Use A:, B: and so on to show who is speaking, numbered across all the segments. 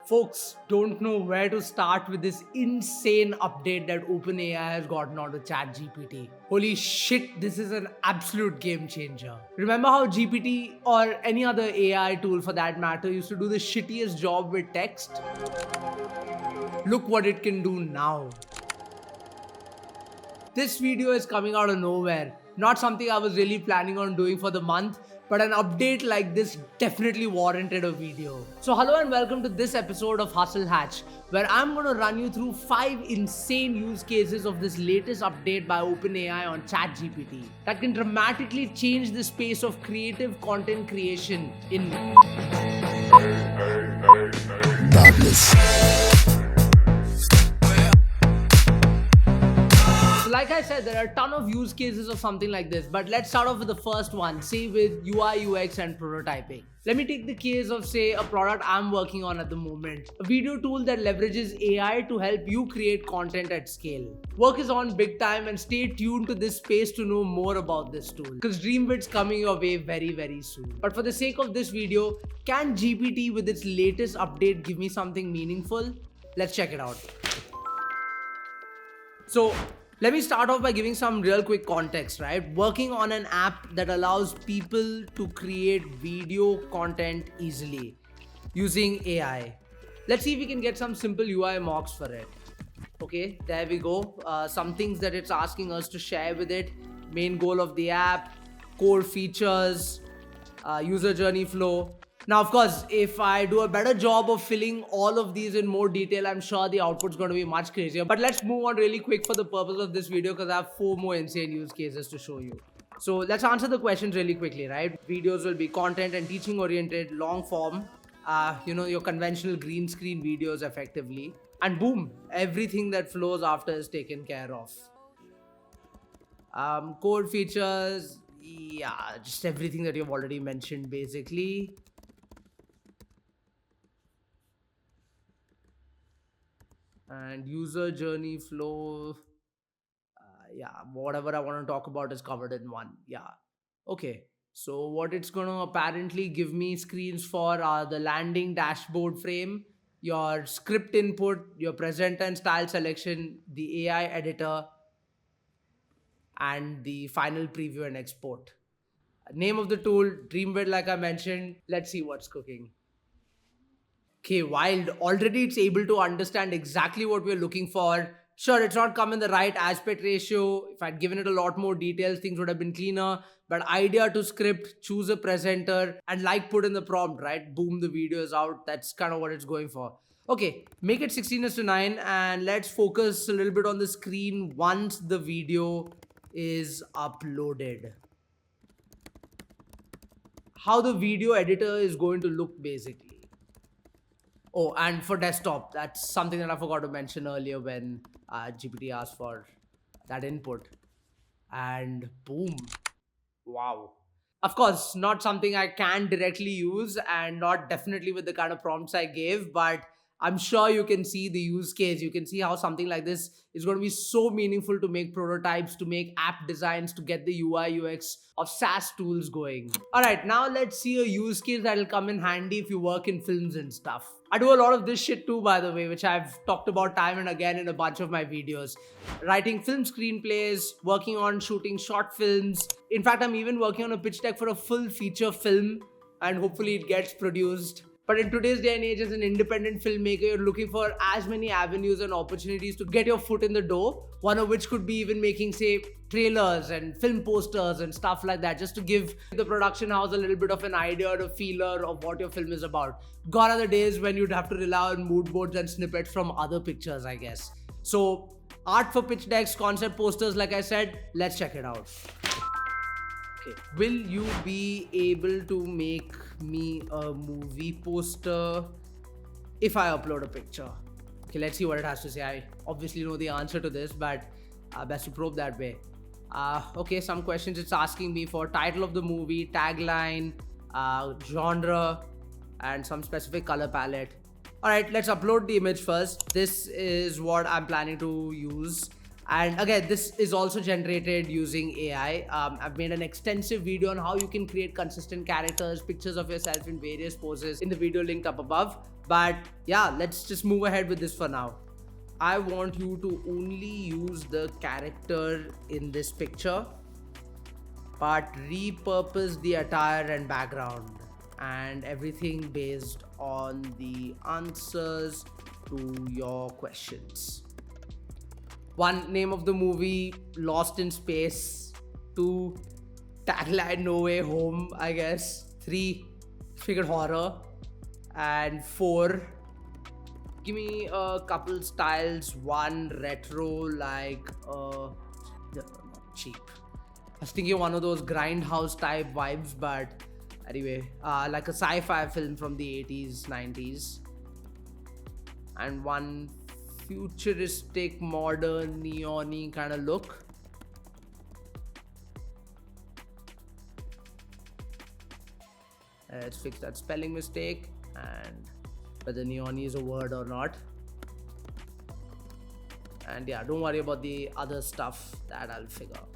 A: Folks don't know where to start with this insane update that OpenAI has gotten onto ChatGPT. Holy shit, this is an absolute game changer. Remember how GPT or any other AI tool for that matter used to do the shittiest job with text? Look what it can do now. This video is coming out of nowhere. Not something I was really planning on doing for the month, but an update like this definitely warranted a video. So hello and welcome to this episode of Hustle Hatch, where I'm going to run you through 5 insane use cases of this latest update by OpenAI on ChatGPT that can dramatically change the space of creative content creation in darkness. Like I said, there are a ton of use cases of something like this, but let's start off with the first one, say with UI, UX and prototyping. Let me take the case of, say, a product I'm working on at the moment, a video tool that leverages AI to help you create content at scale. Work is on big time, and stay tuned to this space to know more about this tool, because Dreamvid's coming your way very soon. But for the sake of this video, can GPT with its latest update give me something meaningful? Let's check it out. So, let me start off by giving some real quick context, right? Working on an app that allows people to create video content easily using AI. Let's see if we can get some simple UI mocks for it. Okay, there we go. Some things that it's asking us to share with it. Main goal of the app, core features, user journey flow. Now, of course, if I do a better job of filling all of these in more detail, I'm sure the output's going to be much crazier. But let's move on really quick for the purpose of this video, because I have 4 more insane use cases to show you. So let's answer the questions really quickly, right? Videos will be content and teaching oriented, long form, your conventional green screen videos effectively. And boom, everything that flows after is taken care of. Core features, yeah, just everything that you've already mentioned basically. And user journey flow, whatever I want to talk about is covered in one. Okay, so what it's going to apparently give me screens for the landing dashboard frame, your script input, your presenter and style selection, the AI editor, and the final preview and export. Name of the tool, Dreamvid, like I mentioned. Let's see what's cooking. Okay, wild. Already it's able to understand exactly what we're looking for. Sure, it's not come in the right aspect ratio. If I'd given it a lot more details, things would have been cleaner. But idea to script, choose a presenter, and like put in the prompt, right? Boom, the video is out. That's kind of what it's going for. Okay, make it 16:9 and let's focus a little bit on the screen once the video is uploaded. How the video editor is going to look basically. Oh, and for desktop, that's something that I forgot to mention earlier when GPT asked for that input. And boom. Wow. Of course, not something I can directly use and not definitely with the kind of prompts I gave, but I'm sure you can see the use case. You can see how something like this is going to be so meaningful to make prototypes, to make app designs, to get the UI UX of SaaS tools going. All right, now let's see a use case that'll come in handy if you work in films and stuff. I do a lot of this shit too, by the way, which I've talked about time and again in a bunch of my videos. Writing film screenplays, working on shooting short films. In fact, I'm even working on a pitch deck for a full feature film, and hopefully it gets produced. But in today's day and age, as an independent filmmaker, you're looking for as many avenues and opportunities to get your foot in the door, one of which could be even making, say, trailers and film posters and stuff like that, just to give the production house a little bit of an idea or a feeler of what your film is about. Gone are the days when you'd have to rely on mood boards and snippets from other pictures, I guess. So, art for pitch decks, concept posters, like I said, let's check it out. Okay. Will you be able to make me a movie poster if I upload a picture? Okay, let's see what it has to say. I obviously know the answer to this, but best to probe that way. Okay, some questions it's asking me for: title of the movie, tagline, genre, and some specific color palette. All right, let's upload the image first. This is what I'm planning to use. And again, this is also generated using AI. I've made an extensive video on how you can create consistent characters, pictures of yourself in various poses in the video linked up above. But yeah, let's just move ahead with this for now. I want you to only use the character in this picture, but repurpose the attire and background and everything based on the answers to your questions. 1, name of the movie, Lost in Space. 2, tagline, No Way Home, I guess. 3, figured horror. And 4, give me a couple styles. 1, retro, like not cheap. I was thinking one of those grindhouse type vibes, but anyway, like a sci-fi film from the 80s, 90s. And 1 futuristic, modern, neon-y kind of look. Let's fix that spelling mistake and whether neon-y is a word or not. And yeah, don't worry about the other stuff, that I'll figure out.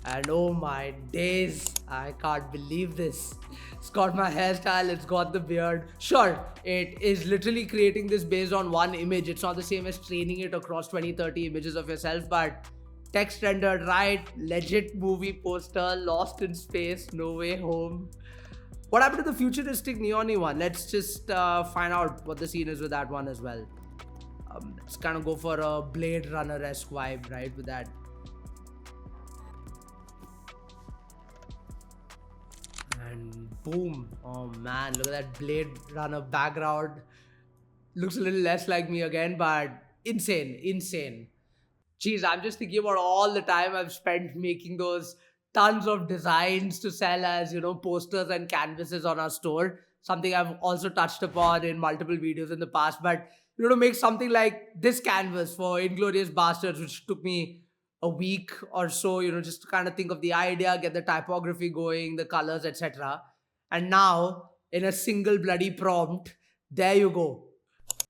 A: And oh my days, I can't believe this. It's got my hairstyle, it's got the beard. Sure, it is literally creating this based on 1 image. It's not the same as training it across 20-30 images of yourself, but text rendered right, legit movie poster, Lost in Space, No Way Home. What happened to the futuristic neon-y one? Let's just find out what the scene is with that one as well. Let's kind of go for a Blade Runner-esque vibe, right, with that. And boom, oh man, look at that Blade Runner background. Looks a little less like me again, but insane. Jeez, I'm just thinking about all the time I've spent making those tons of designs to sell as, posters and canvases on our store. Something I've also touched upon in multiple videos in the past. But, to make something like this canvas for Inglourious Basterds, which took me a week or so, just to kind of think of the idea, get the typography going, the colors, etc. And now, in a single bloody prompt, there you go.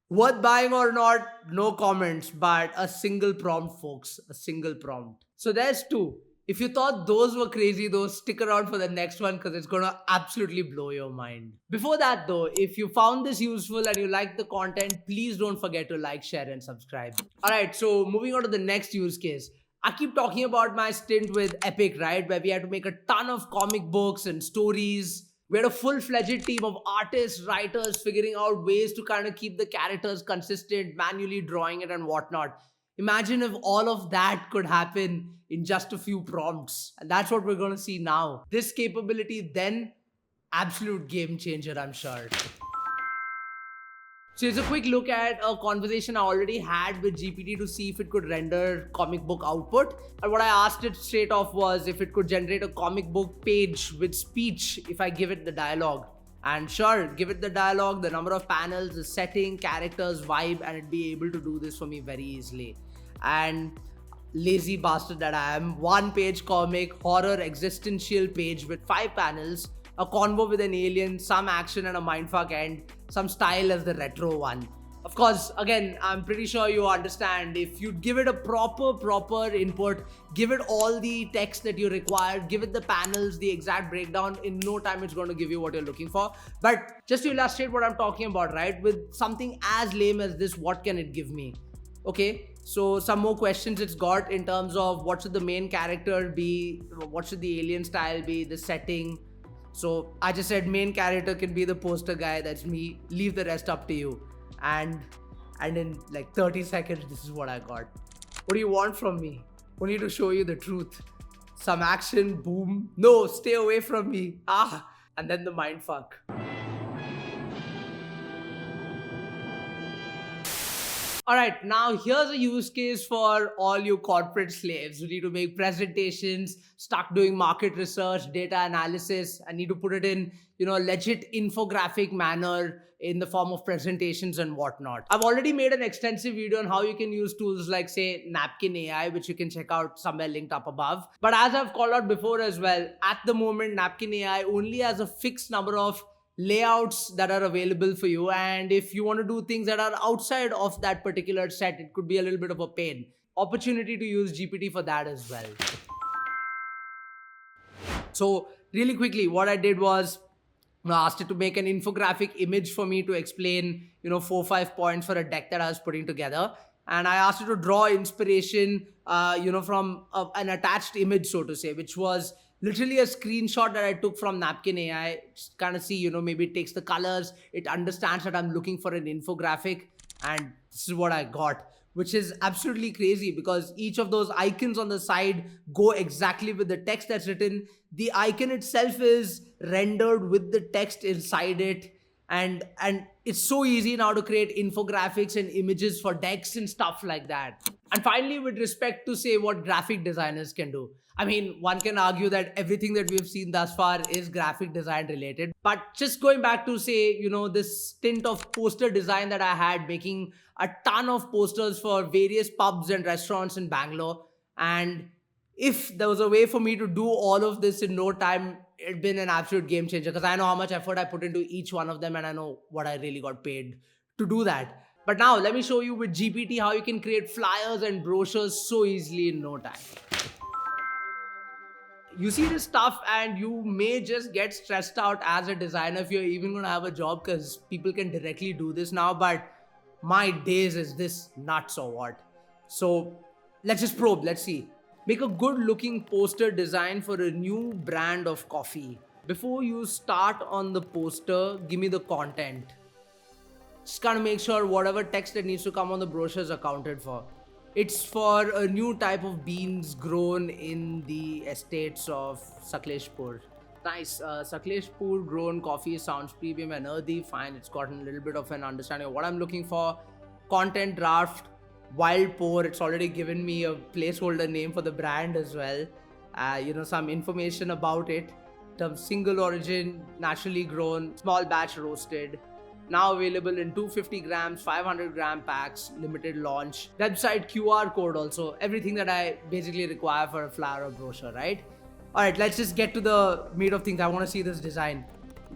A: Worth buying or not, no comments, but a single prompt, folks. A single prompt. So there's 2. If you thought those were crazy, though, stick around for the next one because it's going to absolutely blow your mind. Before that, though, if you found this useful and you like the content, please don't forget to like, share, and subscribe. Alright, so moving on to the next use case. I keep talking about my stint with Epic, right? Where we had to make a ton of comic books and stories. We had a full-fledged team of artists, writers, figuring out ways to kind of keep the characters consistent, manually drawing it and whatnot. Imagine if all of that could happen in just a few prompts. And that's what we're going to see now. This capability then, absolute game changer, I'm sure. So it's a quick look at a conversation I already had with GPT to see if it could render comic book output. And what I asked it straight off was if it could generate a comic book page with speech if I give it the dialogue. And sure, give it the dialogue, the number of panels, the setting, characters, vibe, and it'd be able to do this for me very easily. And lazy bastard that I am, 1-page comic, horror existential page with 5 panels, a convo with an alien, some action and a mindfuck end, some style as the retro one. Of course, again, I'm pretty sure you understand, if you give it a proper input, give it all the text that you require, give it the panels, the exact breakdown, in no time it's going to give you what you're looking for. But just to illustrate what I'm talking about, right, with something as lame as this, what can it give me? Okay, so some more questions it's got in terms of what should the main character be, what should the alien style be, the setting. So I just said main character can be the poster guy, that's me, leave the rest up to you. And in like 30 seconds, this is what I got. What do you want from me? Only to show you the truth. Some action, boom. No, stay away from me. And then the mindfuck. Alright, now here's a use case for all you corporate slaves who need to make presentations, stuck doing market research, data analysis, and need to put it in, a legit infographic manner in the form of presentations and whatnot. I've already made an extensive video on how you can use tools like, say, Napkin AI, which you can check out somewhere linked up above. But as I've called out before as well, at the moment, Napkin AI only has a fixed number of layouts that are available for you, and if you want to do things that are outside of that particular set, it could be a little bit of a pain. Opportunity to use GPT for that as well. So really quickly, what I did was I asked it to make an infographic image for me to explain, 4 or 5 points for a deck that I was putting together. And I asked it to draw inspiration, from an attached image, so to say, which was literally a screenshot that I took from Napkin AI. Just kind of see, maybe it takes the colors, it understands that I'm looking for an infographic, and this is what I got, which is absolutely crazy because each of those icons on the side go exactly with the text that's written. The icon itself is rendered with the text inside it, and it's so easy now to create infographics and images for decks and stuff like that. And finally, with respect to say what graphic designers can do, I mean, one can argue that everything that we've seen thus far is graphic design related. But just going back to say, this stint of poster design that I had, making a ton of posters for various pubs and restaurants in Bangalore. And if there was a way for me to do all of this in no time, it'd been an absolute game changer because I know how much effort I put into each one of them and I know what I really got paid to do that. But now let me show you with GPT how you can create flyers and brochures so easily in no time. You see this stuff and you may just get stressed out as a designer if you're even going to have a job because people can directly do this now. But my days, is this nuts or what? So let's just probe. Let's see. Make a good looking poster design for a new brand of coffee. Before you start on the poster, give me the content. Just kind of make sure whatever text that needs to come on the brochure is accounted for. It's for a new type of beans grown in the estates of Sakleshpur. Nice. Sakleshpur grown coffee sounds premium and earthy. Fine. It's gotten a little bit of an understanding of what I'm looking for. Content draft. Wild Pour. It's already given me a placeholder name for the brand as well. Some information about it. Term single origin, naturally grown, small batch roasted. Now available in 250 grams, 500 gram packs, limited launch. Website, QR code also. Everything that I basically require for a flyer or brochure, right? Alright, let's just get to the meat of things. I want to see this design.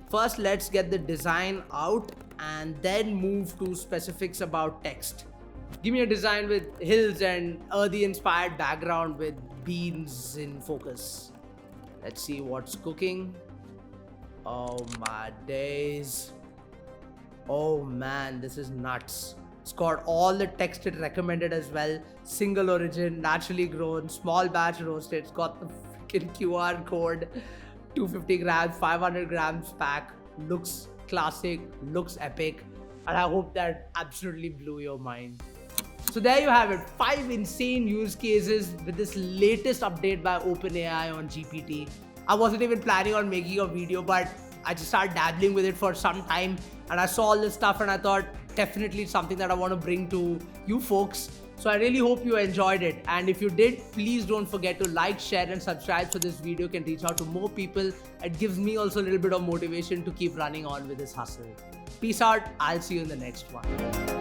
A: First, let's get the design out and then move to specifics about text. Give me a design with hills and earthy inspired background with beans in focus. Let's see what's cooking. Oh my days. Oh man, this is nuts. It's got all the text it recommended as well. Single origin, naturally grown, small batch roasted. It's got the freaking QR code. 250 grams, 500 grams pack. Looks classic, looks epic. And I hope that absolutely blew your mind. So there you have it. 5 insane use cases with this latest update by OpenAI on GPT. I wasn't even planning on making a video, but I just started dabbling with it for some time and I saw all this stuff and I thought definitely it's something that I want to bring to you folks. So I really hope you enjoyed it. And if you did, please don't forget to like, share and subscribe so this video can reach out to more people. It gives me also a little bit of motivation to keep running on with this hustle. Peace out. I'll see you in the next one.